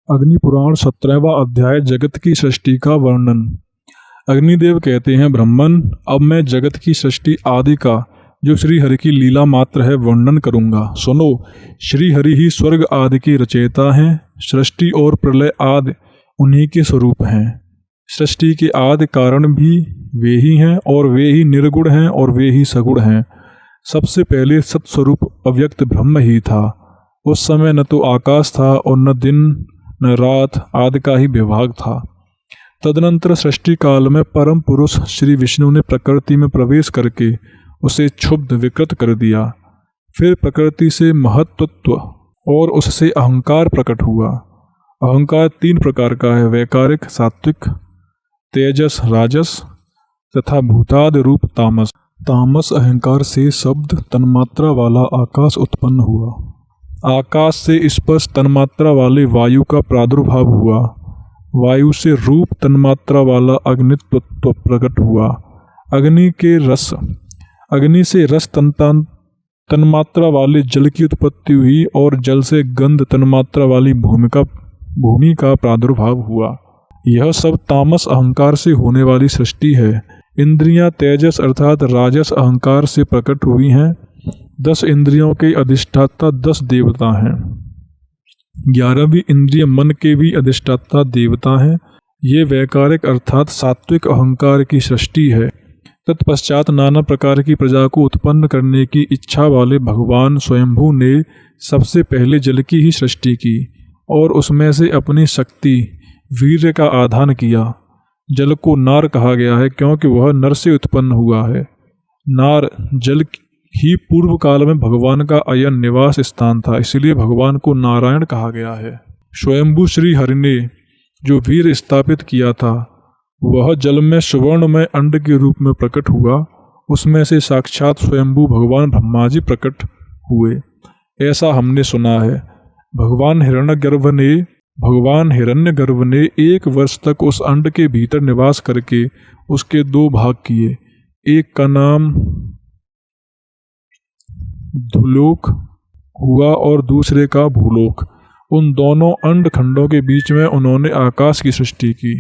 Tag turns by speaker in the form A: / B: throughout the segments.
A: अग्नि पुराण 17वां अध्याय जगत की सृष्टि का वर्णन। अग्निदेव कहते हैं, ब्रह्मन, अब मैं जगत की सृष्टि आदि का जो श्री हरि की लीला मात्र है वर्णन करूंगा। सुनो, श्री हरि ही स्वर्ग आदि की रचयिता हैं। सृष्टि और प्रलय आदि उन्हीं के स्वरूप हैं। सृष्टि के आदि कारण भी वे ही हैं और वे ही निर्गुण हैं और वे ही सगुण हैं। सबसे पहले सत्स्वरूप अव्यक्त ब्रह्म ही था। उस समय न तो आकाश था और न दिन न रात आदि का ही विभाग था। तदनंतर सृष्टि काल में परम पुरुष श्री विष्णु ने प्रकृति में प्रवेश करके उसे क्षुब्ध विकृत कर दिया। फिर प्रकृति से महत्त्व और उससे अहंकार प्रकट हुआ। अहंकार 3 प्रकार का है, वैकारिक, सात्विक, तेजस, राजस तथा भूतादि रूप तामस। तामस अहंकार से शब्द तन्मात्रा वाला आकाश उत्पन्न हुआ। आकाश से स्पर्श तन्मात्रा वाले वायु का प्रादुर्भाव हुआ। वायु से रूप तन्मात्रा वाला अग्नित्व प्रकट हुआ। अग्नि से रस तन्मात्रा वाले जल की उत्पत्ति हुई और जल से गंध तन्मात्रा वाली भूमि का प्रादुर्भाव हुआ। यह सब तामस अहंकार से होने वाली सृष्टि है। इंद्रियां तेजस अर्थात राजस अहंकार से प्रकट हुई हैं। 10 इंद्रियों के अधिष्ठाता 10 देवता हैं। 11वीं इंद्रिय मन के भी अधिष्ठाता देवता हैं। ये वैकारिक अर्थात सात्विक अहंकार की सृष्टि है। तत्पश्चात नाना प्रकार की प्रजा को उत्पन्न करने की इच्छा वाले भगवान स्वयंभू ने सबसे पहले जल की ही सृष्टि की और उसमें से अपनी शक्ति वीर्य का आधान किया। जल को नार कहा गया है क्योंकि वह नर से उत्पन्न हुआ है। नार जल ही पूर्व काल में भगवान का अयन निवास स्थान था, इसलिए भगवान को नारायण कहा गया है। स्वयंभू श्री हरि ने जो वीर स्थापित किया था वह जल में सुवर्णमय अंड के रूप में प्रकट हुआ। उसमें से साक्षात स्वयंभू भगवान ब्रह्मा जी प्रकट हुए, ऐसा हमने सुना है। भगवान हिरण्यगर्भ ने 1 वर्ष तक उस अंड के भीतर निवास करके उसके 2 भाग किए। एक का नाम धुलोक हुआ और दूसरे का भूलोक। उन दोनों अंड खंडों के बीच में उन्होंने आकाश की सृष्टि की।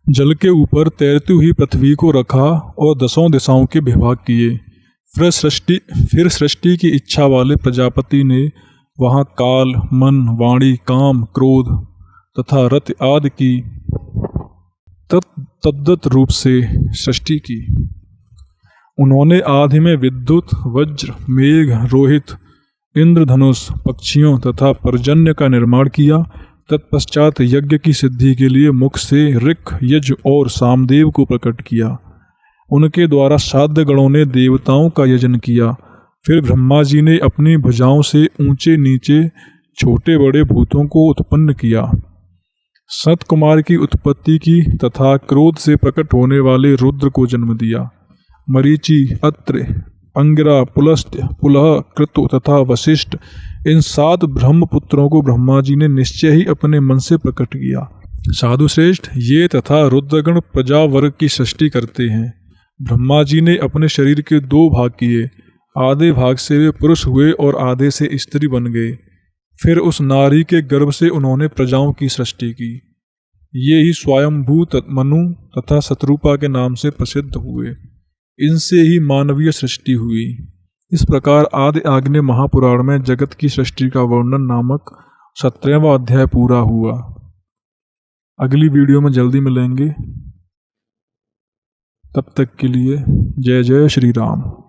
A: जल के ऊपर तैरती हुई पृथ्वी को रखा और 10 दिशाओं के विभाग किए। फिर सृष्टि की इच्छा वाले प्रजापति ने वहाँ काल, मन, वाणी, काम, क्रोध तथा रति आदि की तद्दत रूप से सृष्टि की। उन्होंने आदि में विद्युत, वज्र, मेघ, रोहित, इंद्रधनुष, पक्षियों तथा पर्जन्य का निर्माण किया। तत्पश्चात यज्ञ की सिद्धि के लिए मुख से ऋक्, यज और सामदेव को प्रकट किया। उनके द्वारा साध्य गणों ने देवताओं का यजन किया। फिर ब्रह्मा जी ने अपनी भुजाओं से ऊंचे नीचे छोटे बड़े भूतों को उत्पन्न किया। सत कुमार की उत्पत्ति की तथा क्रोध से प्रकट होने वाले रुद्र को जन्म दिया। मरीचि, अत्रि, अंगिरा, पुलस्त्य, पुलह, कृतु तथा वशिष्ठ, इन 7 ब्रह्मपुत्रों को ब्रह्मा जी ने निश्चय ही अपने मन से प्रकट किया। साधु श्रेष्ठ, ये तथा रुद्रगण प्रजा वर्ग की सृष्टि करते हैं। ब्रह्मा जी ने अपने शरीर के 2 भाग किए। आधे भाग से वे पुरुष हुए और आधे से स्त्री बन गए। फिर उस नारी के गर्भ से उन्होंने प्रजाओं की सृष्टि की। ये ही स्वयंभू मनु तथा शत्रुपा के नाम से प्रसिद्ध हुए। इनसे ही मानवीय सृष्टि हुई। इस प्रकार आदि आग्नेय महापुराण में जगत की सृष्टि का वर्णन नामक 17वां अध्याय पूरा हुआ। अगली वीडियो में जल्दी मिलेंगे। तब तक के लिए जय जय श्री राम।